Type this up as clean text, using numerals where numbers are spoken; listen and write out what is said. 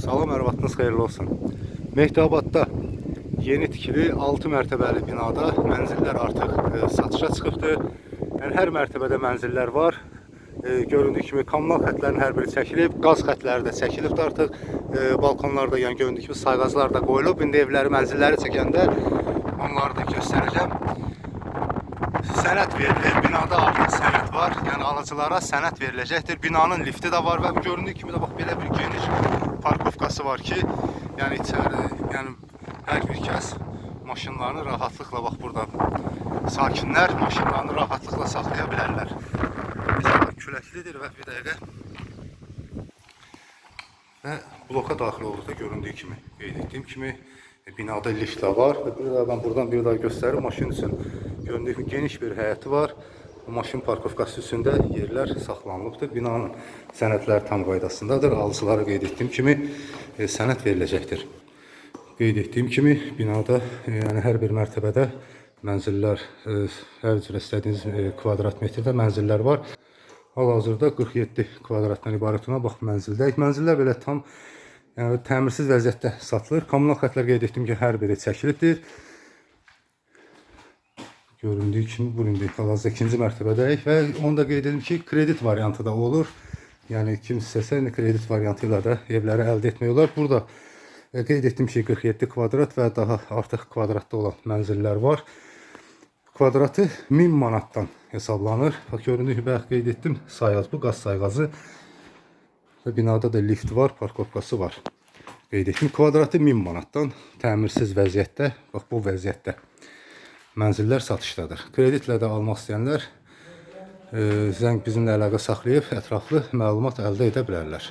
Salam, hər vaxtınız xeyirli olsun. Mehdabadda yeni tikili 6 mərtəbəli binada mənzillər artıq satışa çıxıbdır. Yəni hər mərtəbədə mənzillər var. Göründüyü kimi kommunal xətlərin hər biri çəkilib, qaz xətləri də çəkilibdir artıq. Balkonlarda, yəni göründüyü kimi sayğaclar da qoyulub. İndi evləri, mənzilləri çəkəndə onları da göstərəcəm. Sənəd verilir, binada artıq sənəd var, yəni alıcılara sənəd veriləcəkdir. Binanın lifti də var və göründüyü kimi də bax belə bir geniş parkovkası var ki, yəni içəri, yəni hər bir kəs maşınlarını rahatlıqla bax burada sakinlər maşınlarını rahatlıqla saxlaya bilərlər. Mesela küləklidir və bir dəqiqə və bloka daxil olduqda göründüyü kimi, qeyd etdiyim kimi binada lift də var və ben buradan bir daha göstərim. Maşın üçün göründüyü kimi geniş bir həyəti var. Maşın parkovkası üstündə yerlər saxlanılıbdır. Binanın sənədləri tam qaydasındadır. Alıcılara qeyd etdiyim kimi sənəd veriləcəkdir. Qeyd etdiyim kimi binada yəni hər bir mərtəbədə mənzillər, hər cür istədiyiniz kvadrat metrdə mənzillər var. Hal-hazırda 47 kvadratdan ibarət olan bax mənzildəyik. Mənzillər belə tam yəni təmirsiz vəziyyətdə satılır. Kommunal xətlər qeyd etdiyim ki, hər biri çəkilibdir. Göründüyü kimi bu indi hal-hazırda ikinci mərtəbədəyik və onu da qeyd edim ki, kredit variantı da olur. Yəni kim istəsə kredit variantı ilə də evləri əldə etmək olar. Burada qeyd etdim ki, 47 kvadrat və daha artıq kvadratda olan mənzillər var. Kvadratı 1000 manatdan hesablanır. Bax göründüyü kimi qeyd etdim, sayğac bu qaz sayğacı və binada da lift var, parkovkası var. Qeyd etdim kvadratı 1000 manatdan təmirsiz vəziyyətdə, bax bu vəziyyətdə mənzillər satışdadır. Kreditlə də almaq istəyənlər zəng bizimlə əlaqə saxlayıb ətraflı məlumat əldə edə bilərlər.